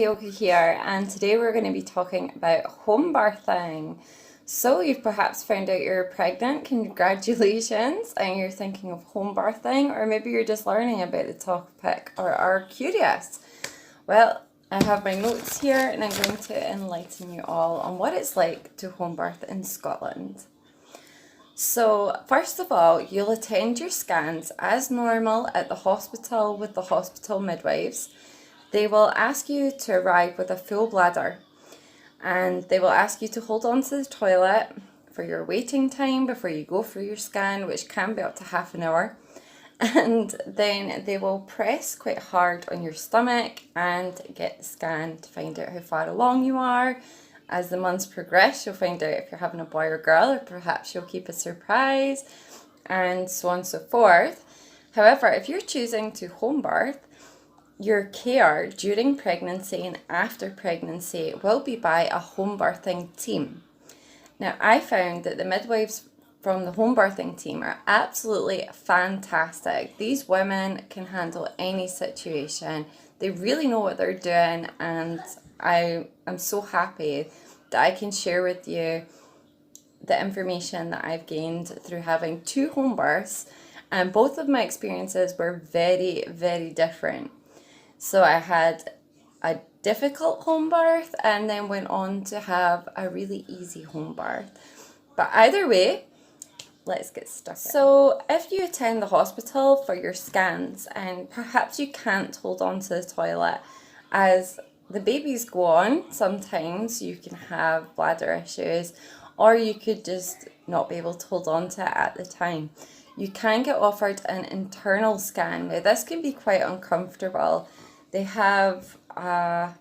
Heyoka here, and today we're going to be talking about home birthing. So, you've perhaps found out you're pregnant, congratulations, and you're thinking of home birthing, or maybe you're just learning about the topic or are curious. Well, I have my notes here, and I'm going to enlighten you all on what it's like to home birth in Scotland. So, first of all, you'll attend your scans as normal at the hospital with the hospital midwives. They will ask you to arrive with a full bladder, and they will ask you to hold on to the toilet for your waiting time before you go for your scan, which can be up to half an hour. And then they will press quite hard on your stomach and get the scan to find out how far along you are. As the months progress, you'll find out if you're having a boy or girl, or perhaps you'll keep a surprise, and so on and so forth. However, if you're choosing to home birth, your care during pregnancy and after pregnancy will be by a home birthing team. Now, I found that the midwives from the home birthing team are absolutely fantastic. These women can handle any situation. They really know what they're doing, and I am so happy that I can share with you the information that I've gained through having 2 home births, and both of my experiences were very, very different. So I had a difficult home birth and then went on to have a really easy home birth. But either way, let's get stuck in. So if you attend the hospital for your scans and perhaps you can't hold on to the toilet, as the babies go on, sometimes you can have bladder issues, or you could just not be able to hold on to it at the time. You can get offered an internal scan. Now, this can be quite uncomfortable. They have a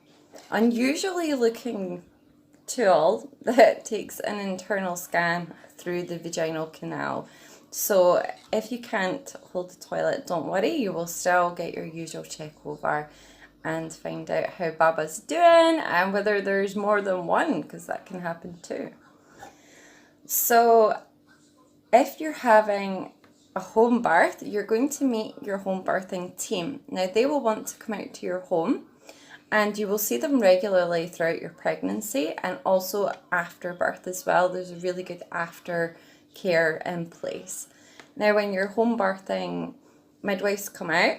unusually looking tool that takes an internal scan through the vaginal canal. So if you can't hold the toilet, don't worry, you will still get your usual check over and find out how Baba's doing and whether there's more than one, because that can happen too. So if you're having a home birth, you're going to meet your home birthing team. Now, they will want to come out to your home, and you will see them regularly throughout your pregnancy and also after birth as well. There's a really good after care in place. Now, when your home birthing midwives come out,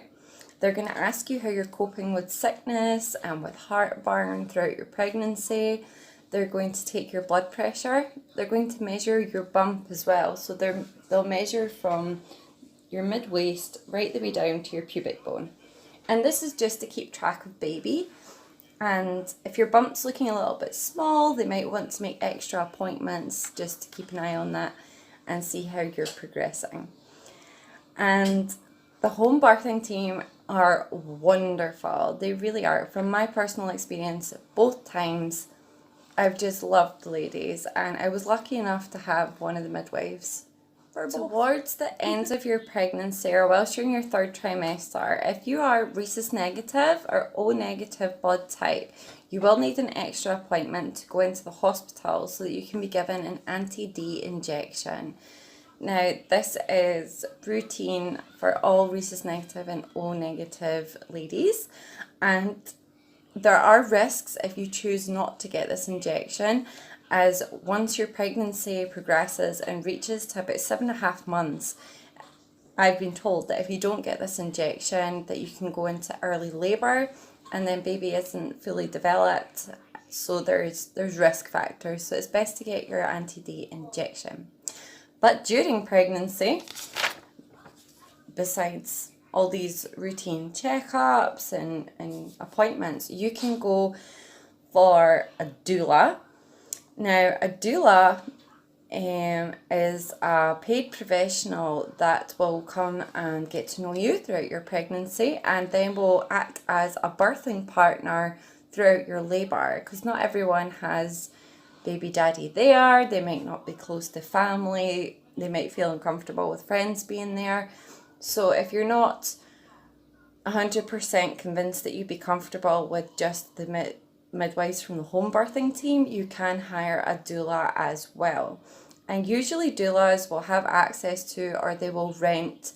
they're going to ask you how you're coping with sickness and with heartburn throughout your pregnancy. They're going to take your blood pressure. They're going to measure your bump as well. So they'll measure from your mid-waist right the way down to your pubic bone. And this is just to keep track of baby. And if your bump's looking a little bit small, they might want to make extra appointments just to keep an eye on that and see how you're progressing. And the home birthing team are wonderful. They really are. From my personal experience, both times, I've just loved the ladies, and I was lucky enough to have one of the midwives. Towards the end of your pregnancy or whilst you're in your 3rd trimester, if you are rhesus negative or O negative blood type, you will need an extra appointment to go into the hospital so that you can be given an anti-D injection. Now, this is routine for all rhesus negative and O negative ladies, and there are risks if you choose not to get this injection, as once your pregnancy progresses and reaches to about 7.5 months, I've been told that if you don't get this injection, that you can go into early labour and then baby isn't fully developed. So there's risk factors. So it's best to get your anti-D injection. But during pregnancy, besides all these routine checkups and appointments, you can go for a doula. Now, a doula is a paid professional that will come and get to know you throughout your pregnancy, and then will act as a birthing partner throughout your labour, because not everyone has baby daddy there. They might not be close to family. They might feel uncomfortable with friends being there. So if you're not 100% convinced that you'd be comfortable with just the midwives from the home birthing team, you can hire a doula as well. And usually doulas will have access to, or they will rent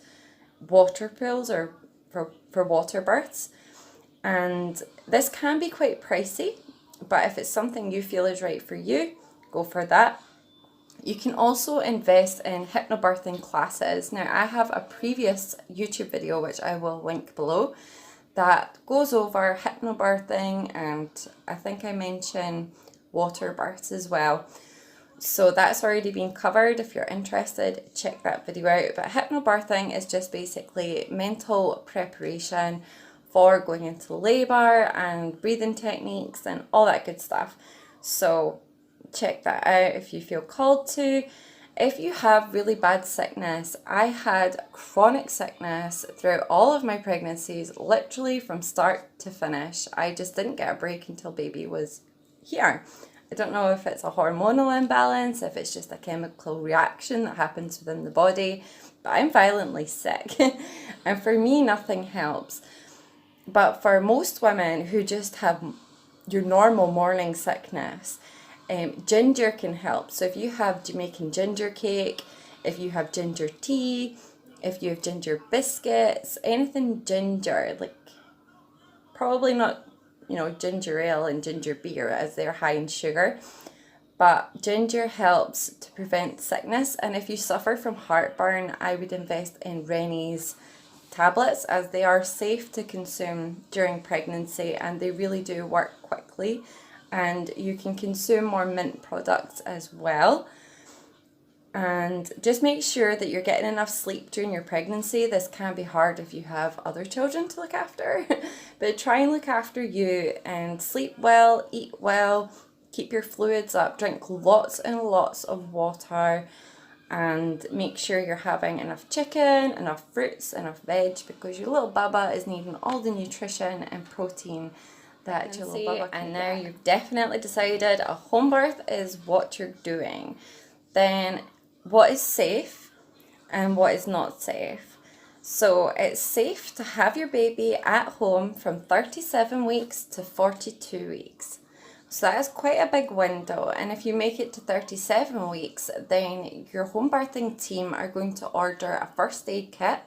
water pools or for water births. And this can be quite pricey, but if it's something you feel is right for you, go for that. You can also invest in hypnobirthing classes. Now, I have a previous YouTube video, which I will link below, that goes over hypnobirthing, and I think I mention water births as well. So that's already been covered. If you're interested, check that video out. But hypnobirthing is just basically mental preparation for going into labor and breathing techniques and all that good stuff. So check that out if you feel called to. If you have really bad sickness, I had chronic sickness throughout all of my pregnancies, literally from start to finish. I just didn't get a break until baby was here. I don't know if it's a hormonal imbalance, if it's just a chemical reaction that happens within the body, but I'm violently sick. And for me, nothing helps. But for most women who just have your normal morning sickness, ginger can help. So if you have Jamaican ginger cake, if you have ginger tea, if you have ginger biscuits, anything ginger, like probably not, ginger ale and ginger beer as they're high in sugar, but ginger helps to prevent sickness. And if you suffer from heartburn, I would invest in Rennie's tablets, as they are safe to consume during pregnancy and they really do work quickly. And you can consume more mint products as well. And just make sure that you're getting enough sleep during your pregnancy. This can be hard if you have other children to look after, but try and look after you and sleep well, eat well, keep your fluids up, drink lots and lots of water, and make sure you're having enough chicken, enough fruits, enough veg, because your little baba is needing all the nutrition and protein that your little baba can. And now you've definitely decided a home birth is what you're doing. Then what is safe and what is not safe? So it's safe to have your baby at home from 37 weeks to 42 weeks. So that is quite a big window, and if you make it to 37 weeks, then your home birthing team are going to order a first aid kit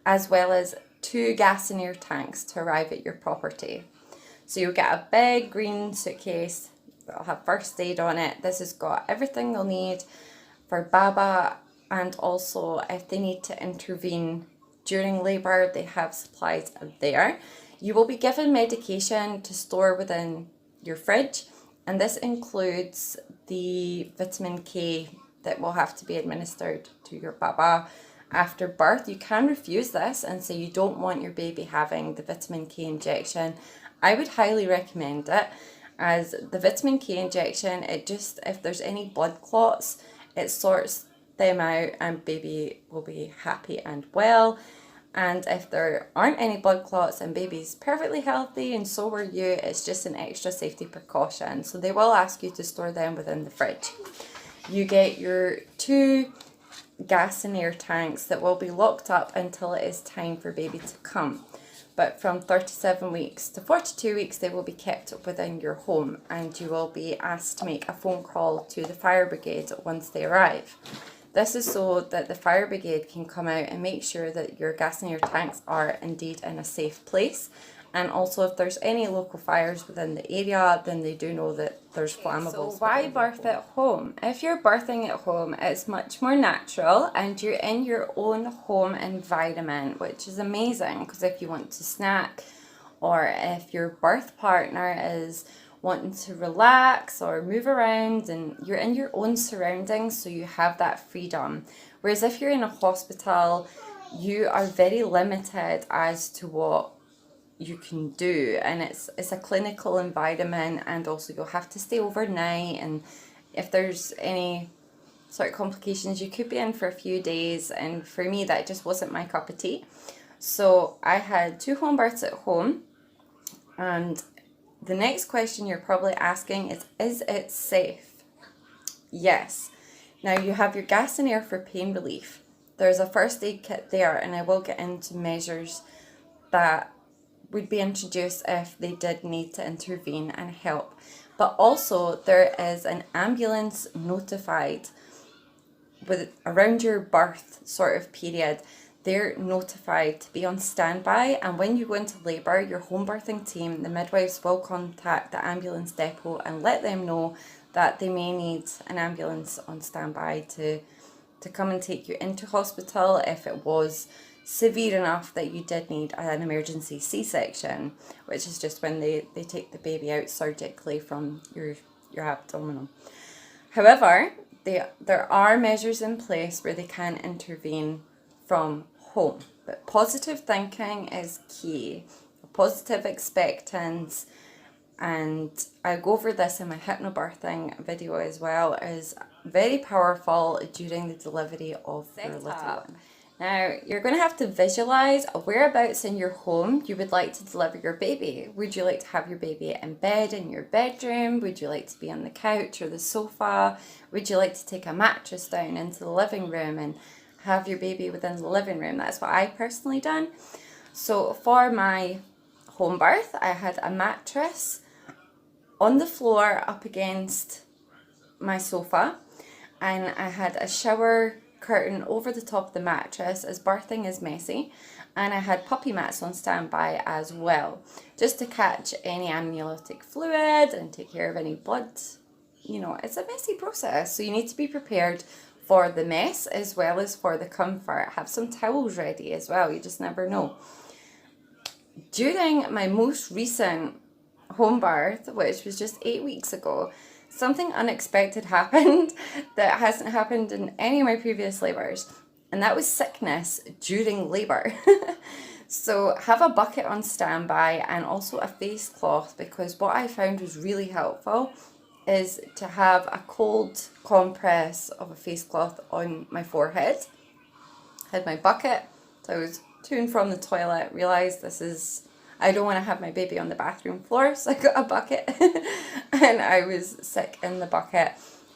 as well as 2 gas and air tanks to arrive at your property. So you'll get a big green suitcase that'll have first aid on it. This has got everything they'll need for Baba, and also if they need to intervene during labour, they have supplies there. You will be given medication to store within your fridge, and this includes the vitamin K that will have to be administered to your Baba after birth. You can refuse this and say you don't want your baby having the vitamin K injection. I would highly recommend it, as the vitamin K injection, if there's any blood clots, it sorts them out and baby will be happy and well. And if there aren't any blood clots and baby's perfectly healthy and so are you, it's just an extra safety precaution. So they will ask you to store them within the fridge. You get your 2 gas and air tanks that will be locked up until it is time for baby to come. But from 37 weeks to 42 weeks, they will be kept within your home, and you will be asked to make a phone call to the fire brigade once they arrive. This is so that the fire brigade can come out and make sure that your gas and air tanks are indeed in a safe place. And also if there's any local fires within the area, then they do know that there's flammables. So why birth at home? If you're birthing at home, it's much more natural and you're in your own home environment, which is amazing, because if you want to snack, or if your birth partner is wanting to relax or move around, and you're in your own surroundings, so you have that freedom. Whereas if you're in a hospital, you are very limited as to what you can do, and it's a clinical environment, and also you'll have to stay overnight, and if there's any sort of complications, you could be in for a few days, and for me that just wasn't my cup of tea. So I had 2 home births at home. And the next question you're probably asking is it safe? Yes. Now you have your gas and air for pain relief. There's a first aid kit there, and I will get into measures that would be introduced if they did need to intervene and help. But also there is an ambulance notified with around your birth sort of period they're notified to be on standby, and when you go into labour, your home birthing team, the midwives, will contact the ambulance depot and let them know that they may need an ambulance on standby to come and take you into hospital if it was severe enough that you did need an emergency C-section, which is just when they take the baby out surgically from your abdominal. However, there are measures in place where they can intervene from home. But positive thinking is key. Positive expectance, and I go over this in my hypnobirthing video as well, is very powerful during the delivery of your little one. Now, you're going to have to visualize whereabouts in your home you would like to deliver your baby. Would you like to have your baby in bed in your bedroom? Would you like to be on the couch or the sofa? Would you like to take a mattress down into the living room and have your baby within the living room? That's what I personally done. So for my home birth, I had a mattress on the floor up against my sofa, and I had a shower curtain over the top of the mattress, as birthing is messy, and I had puppy mats on standby as well, just to catch any amniotic fluid and take care of any blood. You know, it's a messy process, so you need to be prepared for the mess as well as for the comfort. Have some towels ready as well, you just never know. During my most recent home birth, which was just 8 weeks ago, something unexpected happened that hasn't happened in any of my previous labours, and that was sickness during labour. So have a bucket on standby and also a face cloth, because what I found was really helpful is to have a cold compress of a face cloth on my forehead. Had my bucket, so I was to and from the toilet, realised I don't want to have my baby on the bathroom floor, so I got a bucket and I was sick in the bucket.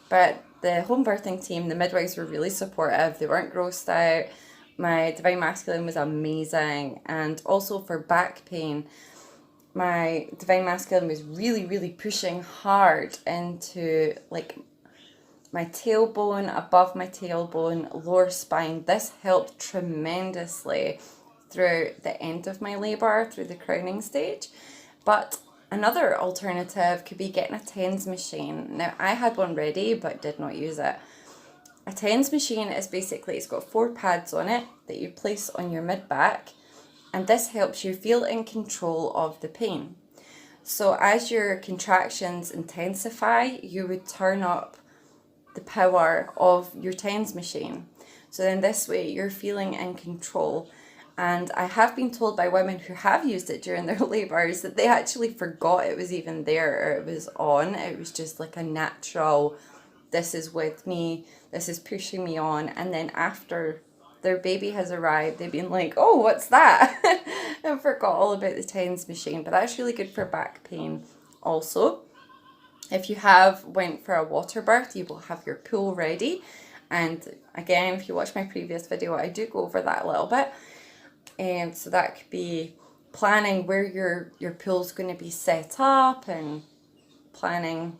But the home birthing team, the midwives, were really supportive. They weren't grossed out. My Divine Masculine was amazing. And also for back pain, my Divine Masculine was really, really pushing hard into like my tailbone, above my tailbone, lower spine. This helped tremendously through the end of my labour, through the crowning stage. But another alternative could be getting a TENS machine. Now, I had one ready but did not use it. A TENS machine is basically, it's got 4 pads on it that you place on your mid-back, and this helps you feel in control of the pain. So as your contractions intensify, you would turn up the power of your TENS machine. So then this way you're feeling in control. And I have been told by women who have used it during their labours that they actually forgot it was even there or it was on. It was just like a natural, this is with me, this is pushing me on. And then after their baby has arrived, they've been like, oh, what's that? I forgot all about the TENS machine. But that's really good for back pain also. If you have went for a water birth, you will have your pool ready. And again, if you watch my previous video, I do go over that a little bit. And so that could be planning where your pool's going to be set up, and planning,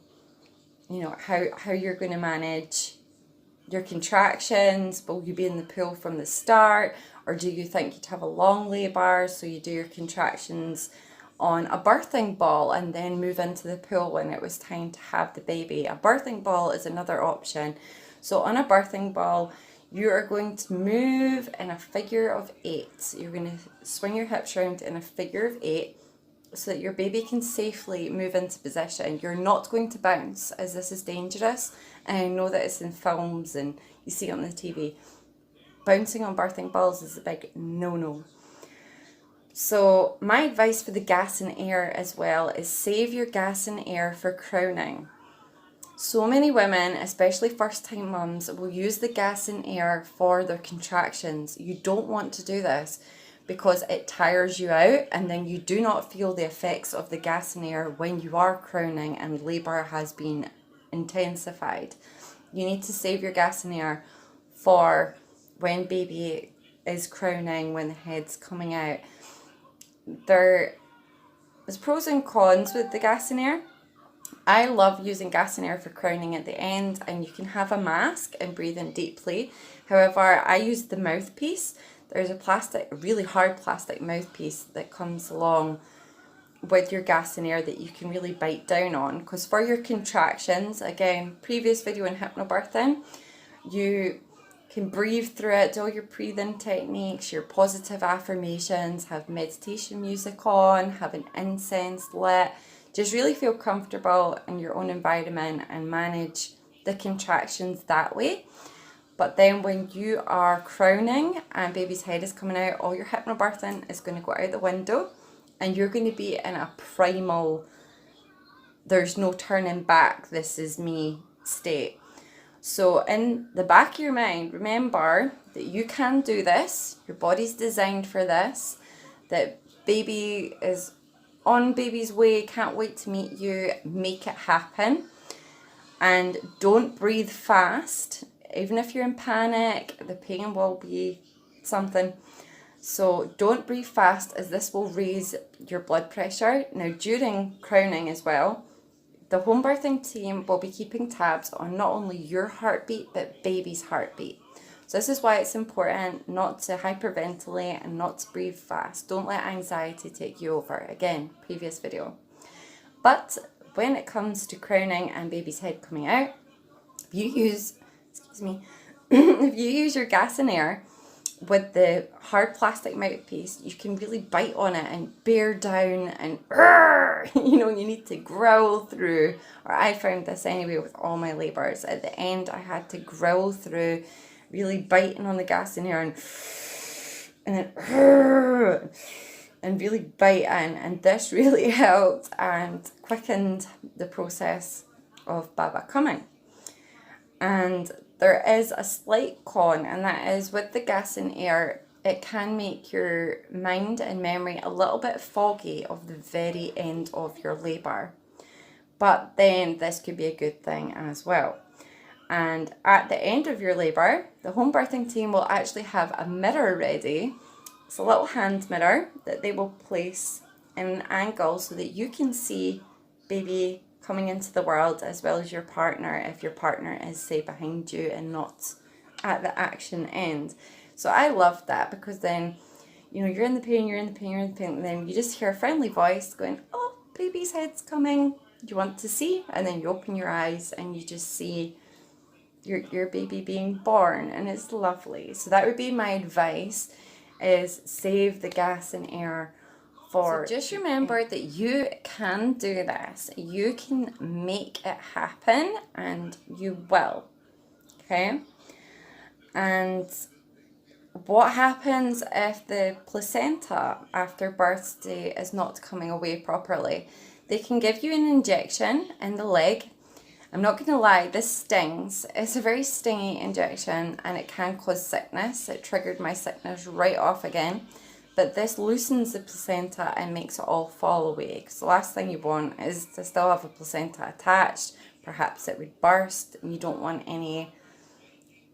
you know, how you're going to manage your contractions. Will you be in the pool from the start, or do you think you'd have a long labour, so you do your contractions on a birthing ball and then move into the pool when it was time to have the baby? A birthing ball is another option. So on a birthing ball, you are going to move in a figure of 8. You're going to swing your hips around in a figure of 8 so that your baby can safely move into position. You're not going to bounce, as this is dangerous. And I know that it's in films and you see it on the TV. Bouncing on birthing balls is a big no-no. So my advice for the gas and air as well is save your gas and air for crowning. So many women, especially first-time mums, will use the gas and air for their contractions. You don't want to do this because it tires you out, and then you do not feel the effects of the gas and air when you are crowning and labour has been intensified. You need to save your gas and air for when baby is crowning, when the head's coming out. There's pros and cons with the gas and air. I love using gas and air for crowning at the end, and you can have a mask and breathe in deeply. However, I use the mouthpiece there's a really hard plastic mouthpiece that comes along with your gas and air that you can really bite down on, because for your contractions, again, previous video in hypnobirthing, you can breathe through it, do all your breathing techniques, your positive affirmations, have meditation music on, have an incense lit, just really feel comfortable in your own environment and manage the contractions that way. But then when you are crowning and baby's head is coming out, all your hypnobirthing is going to go out the window, and you're going to be in a primal, there's no turning back, this is me state. So in the back of your mind, remember that you can do this, your body's designed for this, that baby is on baby's way, can't wait to meet you, make it happen. And don't breathe fast. Even if you're in panic, the pain will be something. So don't breathe fast, as this will raise your blood pressure. Now during crowning as well, the home birthing team will be keeping tabs on not only your heartbeat, but baby's heartbeat. So this is why it's important not to hyperventilate and not to breathe fast. Don't let anxiety take you over. Again, previous video. But when it comes to crowning and baby's head coming out, if you use, if you use your gas and air with the hard plastic mouthpiece, you can really bite on it and bear down and, you need to growl through, or I found this anyway with all my labours. At the end, I had to growl through, really biting on the gas and air and then, and really bite in, and this really helped and quickened the process of Baba coming. And there is a slight con, and that is with the gas and air, it can make your mind and memory a little bit foggy of the very end of your labour. But then this could be a good thing as well. And at the end of your labour, the home birthing team will actually have a mirror ready. It's a little hand mirror that they will place in an angle so that you can see baby coming into the world, as well as your partner, if your partner is, say, behind you and not at the action end. So I love that, because then, you're in the pain, and then you just hear a friendly voice going, oh, baby's head's coming. Do you want to see? And then you open your eyes and you just see your baby being born, and it's lovely. So that would be my advice, is save the gas and air for. So just remember that you can do this. You can make it happen, and you will. Okay? And what happens if the placenta after birthday is not coming away properly? They can give you an injection in the leg. I'm not going to lie, this stings. It's a very stingy injection, and it can cause sickness. It triggered my sickness right off again. But this loosens the placenta and makes it all fall away. Because the last thing you want is to still have a placenta attached. Perhaps it would burst, and you don't want any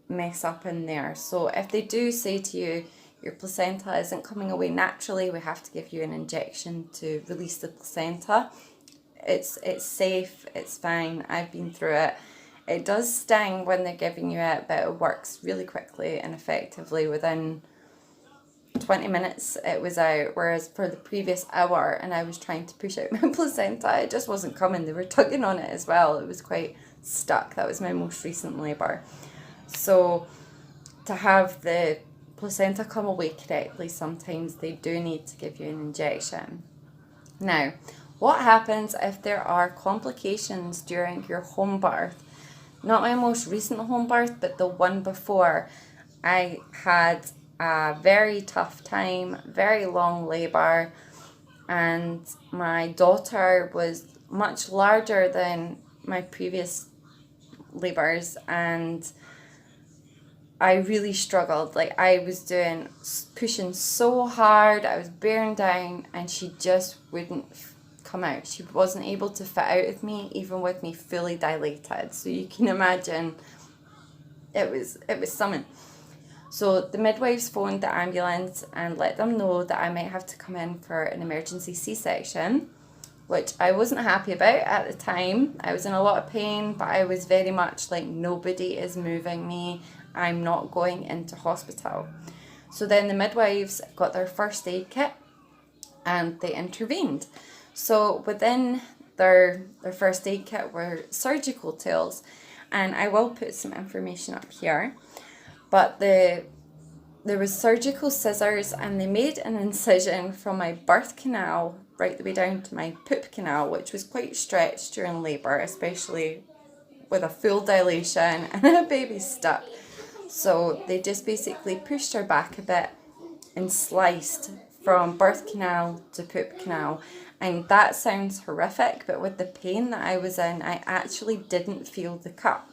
mess up in there. So if they do say to you, your placenta isn't coming away naturally, we have to give you an injection to release the placenta, it's safe, it's fine. I've been through it. It does sting when they're giving you it, but it works really quickly and effectively. Within 20 minutes it was out, whereas for the previous hour, and I was trying to push out my placenta, it just wasn't coming. They were tugging on it as well. It was quite stuck. That was my most recent labour. So to have the placenta come away correctly, sometimes they do need to give you an injection. Now, what happens if there are complications during your home birth? Not my most recent home birth, but the one before. I had a very tough time, very long labour, and my daughter was much larger than my previous labours, and I really struggled. Like, I was pushing so hard, I was bearing down, and she just wouldn't come out. She wasn't able to fit out of me, even with me fully dilated. So you can imagine it was something. So the midwives phoned the ambulance and let them know that I might have to come in for an emergency C-section, which I wasn't happy about at the time. I was in a lot of pain, but I was very much like, nobody is moving me. I'm not going into hospital. So then the midwives got their first aid kit and they intervened. So within their first aid kit were surgical tools, and I will put some information up here. But there was surgical scissors, and they made an incision from my birth canal right the way down to my poop canal, which was quite stretched during labour, especially with a full dilation and a baby stuck. So they just basically pushed her back a bit and sliced from birth canal to poop canal. And that sounds horrific, but with the pain that I was in, I actually didn't feel the cut.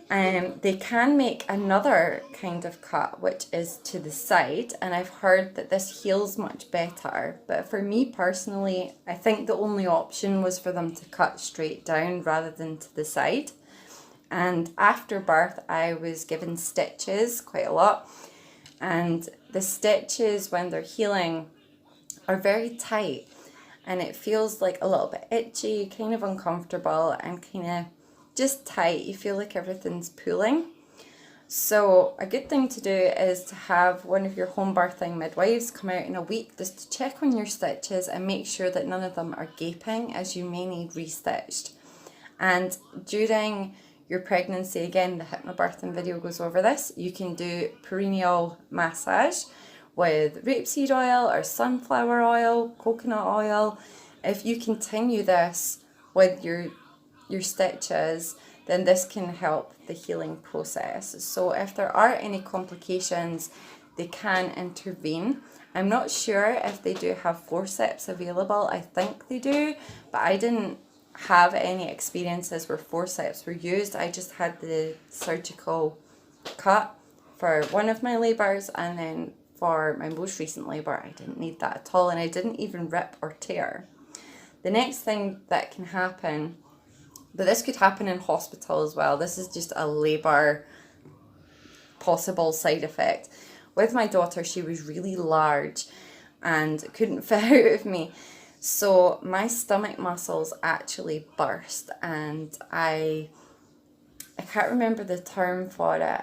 They can make another kind of cut, which is to the side, and I've heard that this heals much better. But for me personally, I think the only option was for them to cut straight down rather than to the side. And after birth, I was given stitches quite a lot. And the stitches, when they're healing, are very tight. And it feels like a little bit itchy, kind of uncomfortable, and kind of just tight. You feel like everything's pulling. So a good thing to do is to have one of your home birthing midwives come out in a week just to check on your stitches and make sure that none of them are gaping, as you may need restitched. And during your pregnancy, again, the hypnobirthing video goes over this, you can do perineal massage with rapeseed oil or sunflower oil, coconut oil. If you continue this with your stitches, then this can help the healing process. So if there are any complications, they can intervene. I'm not sure if they do have forceps available. I think they do, but I didn't have any experiences where forceps were used. I just had the surgical cut for one of my labours, and then for my most recent labour I didn't need that at all, and I didn't even rip or tear. The next thing that can happen, but this could happen in hospital as well, this is just a labour possible side effect. With my daughter, she was really large and couldn't fit out of me. So my stomach muscles actually burst, and I can't remember the term for it,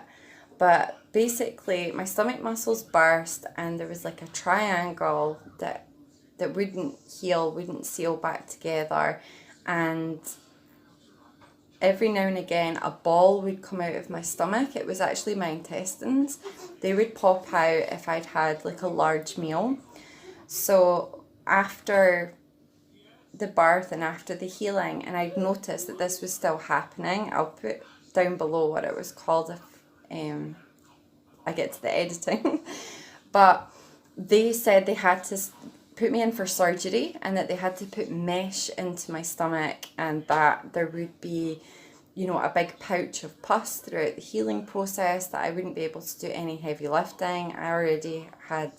but basically my stomach muscles burst, and there was like a triangle that wouldn't heal, wouldn't seal back together, and every now and again a ball would come out of my stomach. It was actually my intestines. They would pop out if I'd had like a large meal. So after the birth and after the healing, and I'd noticed that this was still happening, I'll put down below what it was called if I get to the editing. But they said they had to put me in for surgery, and that they had to put mesh into my stomach, and that there would be, you know, a big pouch of pus throughout the healing process, that I wouldn't be able to do any heavy lifting. I already had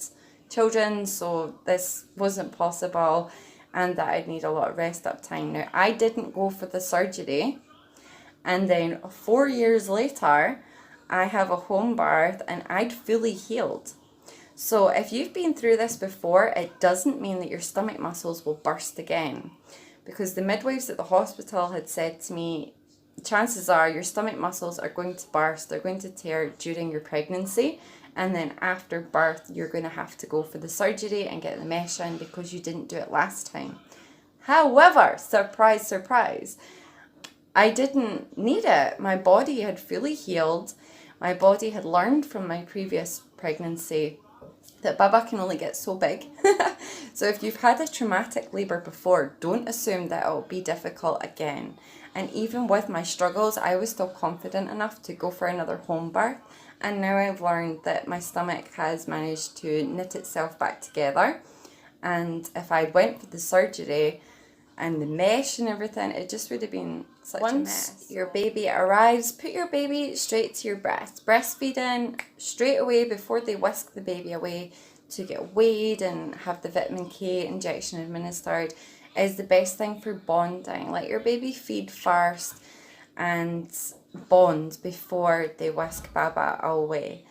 children, so this wasn't possible, and that I'd need a lot of rest up time. Now, I didn't go for the surgery, and then 4 years later, I have a home birth, and I'd fully healed. So if you've been through this before, it doesn't mean that your stomach muscles will burst again. Because the midwives at the hospital had said to me, chances are your stomach muscles are going to burst, they're going to tear during your pregnancy, and then after birth you're going to have to go for the surgery and get the mesh in because you didn't do it last time. However, surprise, surprise, I didn't need it. My body had fully healed. My body had learned from my previous pregnancy that Baba can only get so big. So if you've had a traumatic labour before, don't assume that it'll be difficult again. And even with my struggles, I was still confident enough to go for another home birth. And now I've learned that my stomach has managed to knit itself back together. And if I went for the surgery and the mesh and everything, it just would have been such a mess. Once your baby arrives, put your baby straight to your breast. Breastfeeding straight away before they whisk the baby away to get weighed and have the vitamin K injection administered is the best thing for bonding. Let your baby feed first and bond before they whisk Baba away.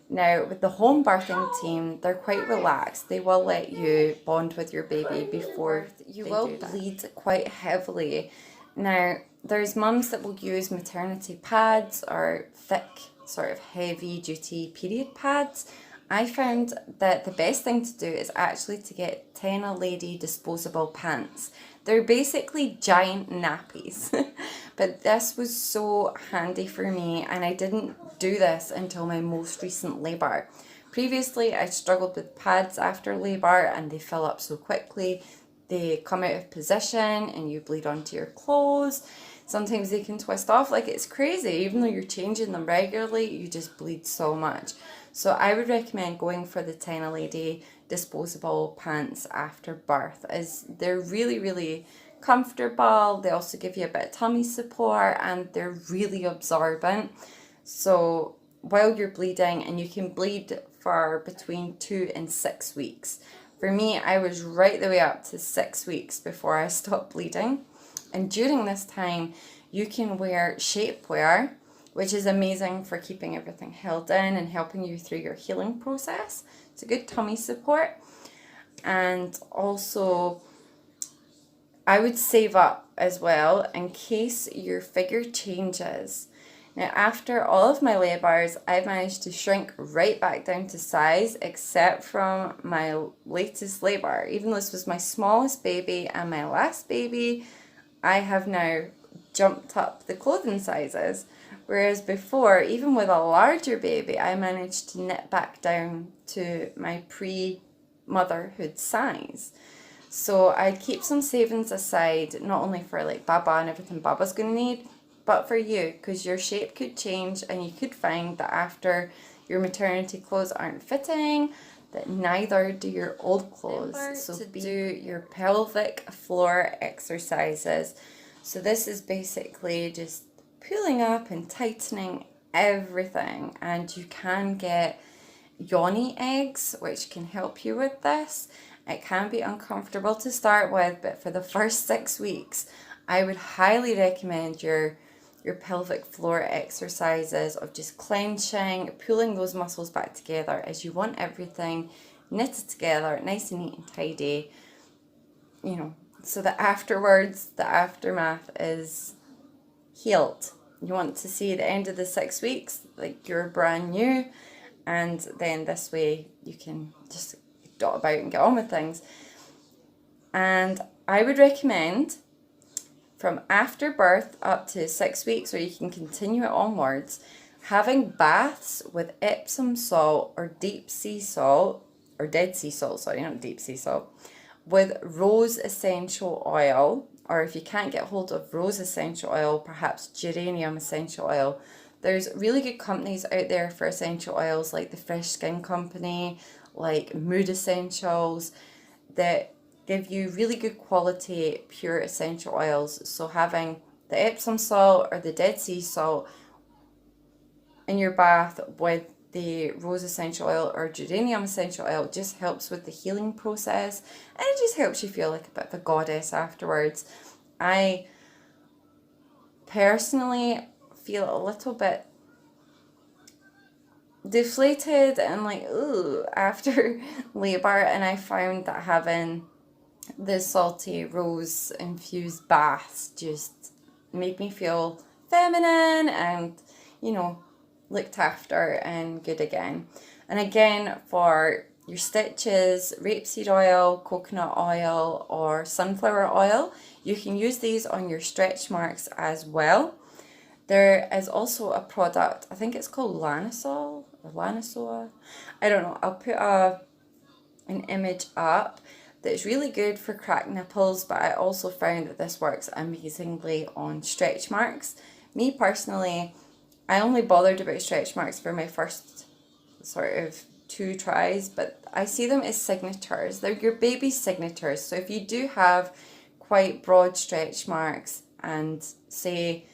Now, with the home birthing team, they're quite relaxed. They will let you bond with your baby before you will bleed quite heavily. Now, there's mums that will use maternity pads or thick sort of heavy duty period pads, I found that the best thing to do is actually to get Tena Lady disposable pants. They're basically giant nappies, but this was so handy for me, and I didn't do this until my most recent labour. Previously, I struggled with pads after labour and they fill up so quickly. They come out of position and you bleed onto your clothes. Sometimes they can twist off like it's crazy. Even though you're changing them regularly, you just bleed so much. So I would recommend going for the Tena Lady disposable pants after birth, as they're really, really comfortable. They also give you a bit of tummy support and they're really absorbent. So while you're bleeding, and you can bleed for between 2 and 6 weeks. For me, I was right the way up to 6 weeks before I stopped bleeding. And during this time, you can wear shapewear, which is amazing for keeping everything held in and helping you through your healing process. It's a good tummy support. And also, I would save up as well in case your figure changes. Now, after all of my labours, I've managed to shrink right back down to size, except from my latest labour. Even though this was my smallest baby and my last baby, I have now jumped up the clothing sizes. Whereas before, even with a larger baby, I managed to knit back down to my pre-motherhood size. So I'd keep some savings aside, not only for like Baba and everything Baba's going to need, but for you, because your shape could change and you could find that after your maternity clothes aren't fitting, that neither do your old clothes. So do your pelvic floor exercises. So this is basically just pulling up and tightening everything, and you can get yoni eggs, which can help you with this. It can be uncomfortable to start with, but for the first 6 weeks, I would highly recommend your pelvic floor exercises of just clenching, pulling those muscles back together, as you want everything knitted together, nice and neat and tidy, you know, so that afterwards, the aftermath is healed. You want to see the end of the 6 weeks like you're brand new, and then this way you can just dot about and get on with things. And I would recommend from after birth up to 6 weeks, or you can continue it onwards, having baths with Epsom salt or deep sea salt, or dead sea salt, sorry, not deep sea salt, with rose essential oil, or if you can't get hold of rose essential oil, perhaps geranium essential oil. There's really good companies out there for essential oils, like the Fresh Skin Company, like Mood Essentials, that give you really good quality pure essential oils. So having the Epsom salt or the Dead Sea salt in your bath with the rose essential oil or geranium essential oil just helps with the healing process, and it just helps you feel like a bit of a goddess afterwards. I personally feel a little bit deflated and like ooh after labor, and I found that having the salty rose infused baths just made me feel feminine and, you know, looked after and good again. And again, for your stitches, rapeseed oil, coconut oil, or sunflower oil, you can use these on your stretch marks as well. There is also a product, I think it's called Lanisol or Lanisoa. I don't know. I'll put an image up that's really good for cracked nipples, but I also found that this works amazingly on stretch marks. Me personally, I only bothered about stretch marks for my first sort of 2 tries, but I see them as signatures. They're your baby's signatures. So if you do have quite broad stretch marks and say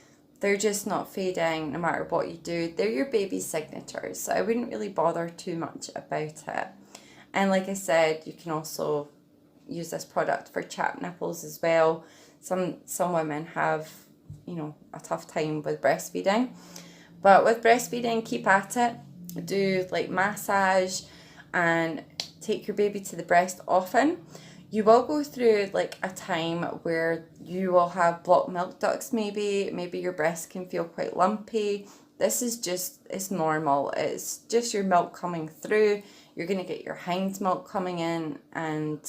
they're just not fading no matter what you do, they're your baby's signatures. So I wouldn't really bother too much about it. And like I said, you can also use this product for chapped nipples as well. Some women have, you know, a tough time with breastfeeding. But with breastfeeding, keep at it. Do like massage and take your baby to the breast often. You will go through like a time where you will have blocked milk ducts maybe your breast can feel quite lumpy, This is just, it's normal. It's just your milk coming through. You're going to get your hind milk coming in, and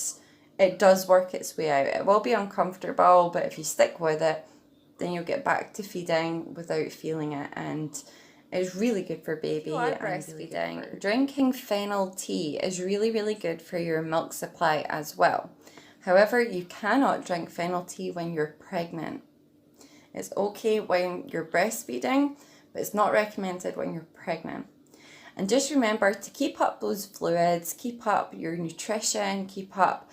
it does work its way out. It will be uncomfortable, but if you stick with it, then you'll get back to feeding without feeling it, and it's really good for baby and breastfeeding. Really drinking fennel tea is really, really good for your milk supply as well. However, you cannot drink fennel tea when you're pregnant. It's okay when you're breastfeeding, but it's not recommended when you're pregnant. And just remember to keep up those fluids, keep up your nutrition, keep up,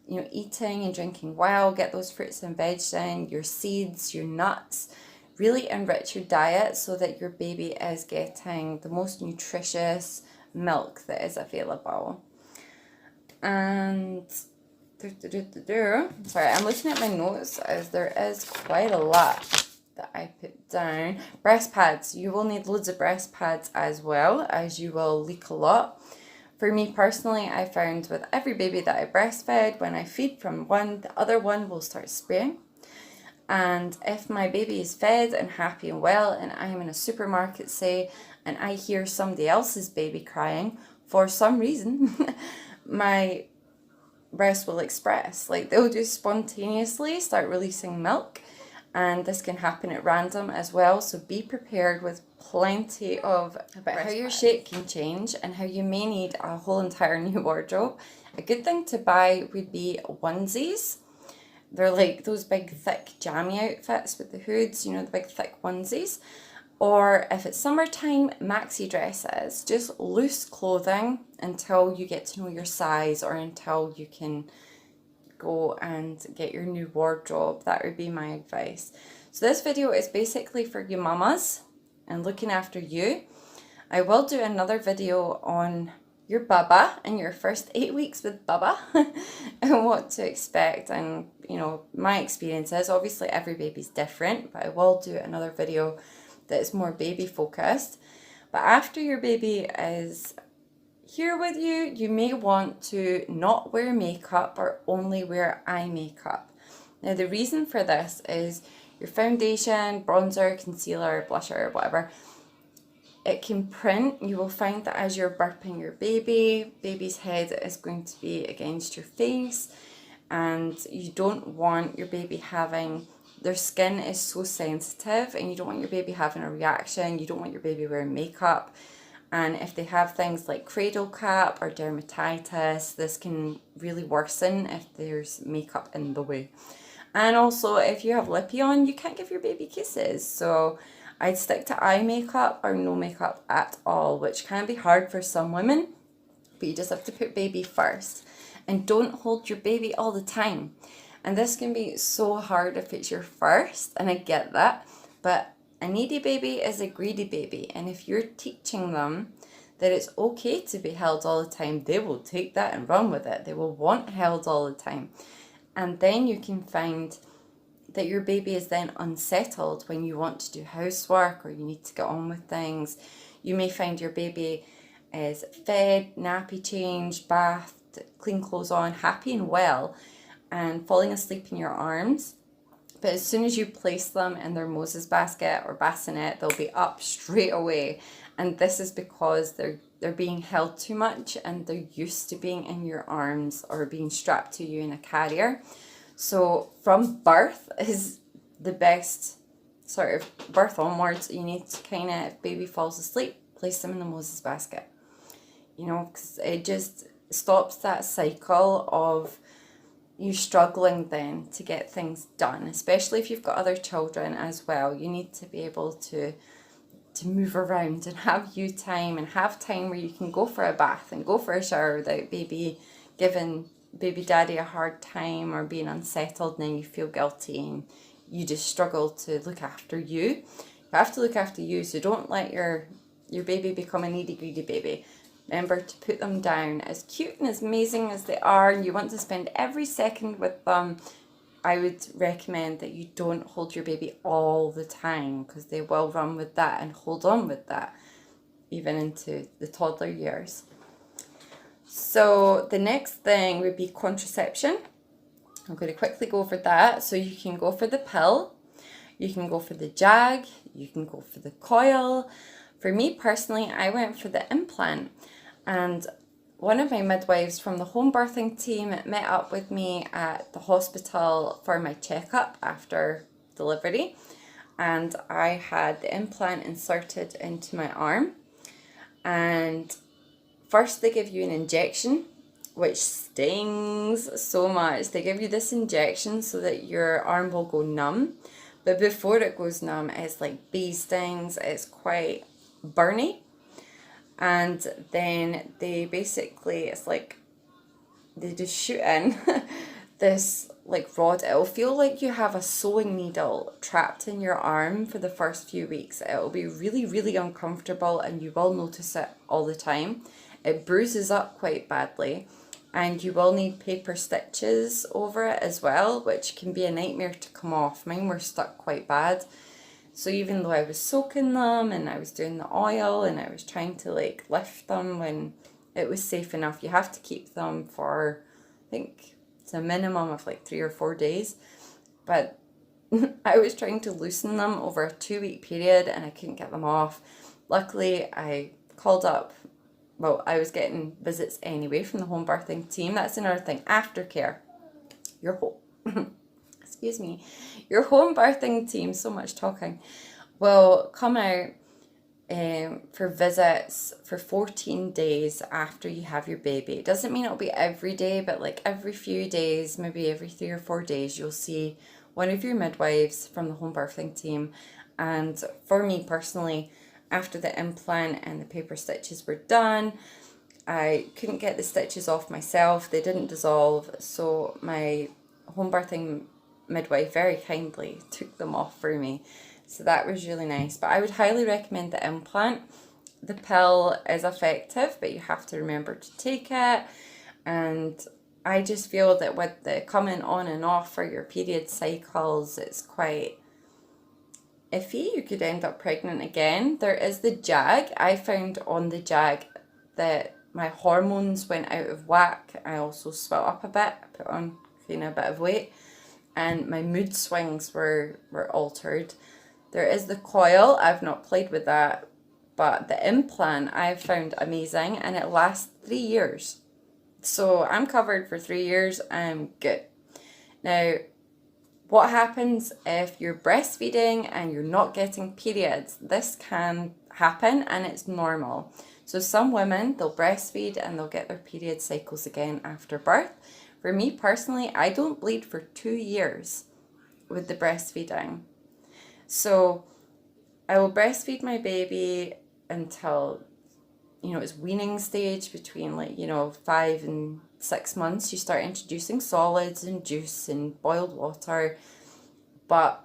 eating and drinking well, get those fruits and veg in, your seeds, your nuts. Really enrich your diet so that your baby is getting the most nutritious milk that is available. And sorry, I'm looking at my notes as there is quite a lot that I put down. Breast pads. You will need loads of breast pads as well, as you will leak a lot. For me personally, I found with every baby that I breastfed, when I feed from one, the other one will start spraying. And if my baby is fed and happy and well, and I'm in a supermarket, say, and I hear somebody else's baby crying, for some reason, my breast will express. Like, they'll just spontaneously start releasing milk. And this can happen at random as well. So be prepared with plenty of about how your shape can change and how you may need a whole entire new wardrobe. A good thing to buy would be onesies. They're like those big, thick, jammy outfits with the hoods, the big, thick onesies. Or if it's summertime, maxi dresses. Just loose clothing until you get to know your size or until you can go and get your new wardrobe. That would be my advice. So this video is basically for you mamas and looking after you. I will do another video on your baba and your first 8 weeks with baba and what to expect, and my experiences. Obviously every baby's different, but I will do another video that is more baby focused. But after your baby is here with you, you may want to not wear makeup or only wear eye makeup. Now the reason for this is your foundation, bronzer, concealer, blusher, whatever, it can print. You will find that as you're burping your baby's head is going to be against your face, and you don't want your baby having, their skin is so sensitive, and you don't want your baby having a reaction. You don't want your baby wearing makeup. And if they have things like cradle cap or dermatitis, this can really worsen if there's makeup in the way. And also, if you have lippy on, you can't give your baby kisses. So I'd stick to eye makeup or no makeup at all, which can be hard for some women, but you just have to put baby first. And don't hold your baby all the time. And this can be so hard if it's your first, and I get that, but a needy baby is a greedy baby. And if you're teaching them that it's okay to be held all the time, they will take that and run with it. They will want held all the time. And then you can find that your baby is then unsettled when you want to do housework or you need to get on with things. You may find your baby is fed, nappy changed, bathed, clean clothes on, happy and well, and falling asleep in your arms. But as soon as you place them in their Moses basket or bassinet, they'll be up straight away. And this is because they're being held too much and they're used to being in your arms or being strapped to you in a carrier. So from birth is the best sort of birth onwards. You need to kind of, if baby falls asleep, place them in the Moses basket. Because it just stops that cycle of you struggling then to get things done, especially if you've got other children as well. You need to be able to move around and have you time and have time where you can go for a bath and go for a shower without baby giving baby daddy a hard time or being unsettled, and then you feel guilty and you just struggle to look after you. You have to look after you, so don't let your baby become a needy, greedy baby. Remember to put them down. As cute and as amazing as they are, and you want to spend every second with them, I would recommend that you don't hold your baby all the time, because they will run with that and hold on with that even into the toddler years. So the next thing would be contraception. I'm going to quickly go over that. So you can go for the pill. You can go for the jag, you can go for the coil. For me personally, I went for the implant, and one of my midwives from the home birthing team met up with me at the hospital for my checkup after delivery, and I had the implant inserted into my arm. And first they give you an injection, which stings so much. They give you this injection so that your arm will go numb, but before it goes numb, it's like bee stings, it's quite burny. And then they basically, it's like they just shoot in this like rod. It'll feel like you have a sewing needle trapped in your arm for the first few weeks. It'll be really, really uncomfortable, and you will notice it all the time. It bruises up quite badly, and you will need paper stitches over it as well, which can be a nightmare to come off. Mine were stuck quite bad. So even though I was soaking them and I was doing the oil and I was trying to like lift them when it was safe enough, you have to keep them for, I think it's a minimum of like 3 or 4 days. But I was trying to loosen them over a 2-week period and I couldn't get them off. Luckily, I called up, well, I was getting visits anyway from the home birthing team. That's another thing, aftercare. Your home. Excuse me, your home birthing team, so much talking, will come out for visits for 14 days after you have your baby. It doesn't mean it'll be every day, but like every few days, maybe every 3 or 4 days, you'll see one of your midwives from the home birthing team. And for me personally, after the implant and the paper stitches were done, I couldn't get the stitches off myself. They didn't dissolve, so my home birthing midwife very kindly took them off for me, so that was really nice. But I would highly recommend the implant. The pill is effective, but you have to remember to take it, and I just feel that with the coming on and off for your period cycles, it's quite iffy. You could end up pregnant again. There is the jag. I found on the jag that my hormones went out of whack. I also swelled up a bit, put on kind of a bit of weight, and my mood swings were altered. There is the coil. I've not played with that, but the implant I've found amazing, and it lasts 3 years. So I'm covered for 3 years. I'm good. Now, what happens if you're breastfeeding and you're not getting periods? This can happen, and it's normal. So some women, they'll breastfeed and they'll get their period cycles again after birth. For me personally, I don't bleed for 2 years with the breastfeeding. So I will breastfeed my baby until, it's weaning stage, between 5 and 6 months. You start introducing solids and juice and boiled water. But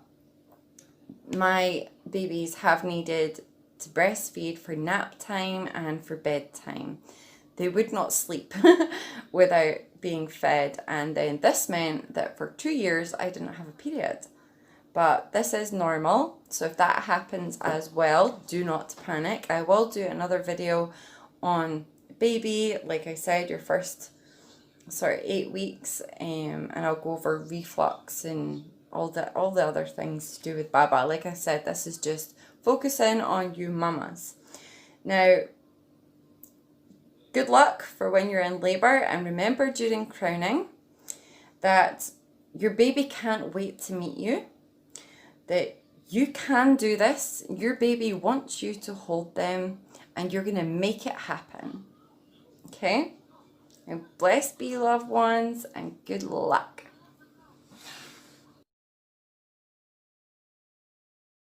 my babies have needed to breastfeed for nap time and for bedtime. They would not sleep without being fed, and then this meant that for 2 years I didn't have a period. But this is normal, so if that happens as well, do not panic. I will do another video on baby, like I said, your first 8 weeks, and I'll go over reflux and all the other things to do with Baba. Like I said, this is just focusing on you mamas. Now, good luck for when you're in labour, and remember during crowning that your baby can't wait to meet you, that you can do this. Your baby wants you to hold them, and you're going to make it happen. Okay? And blessed be, loved ones, and good luck.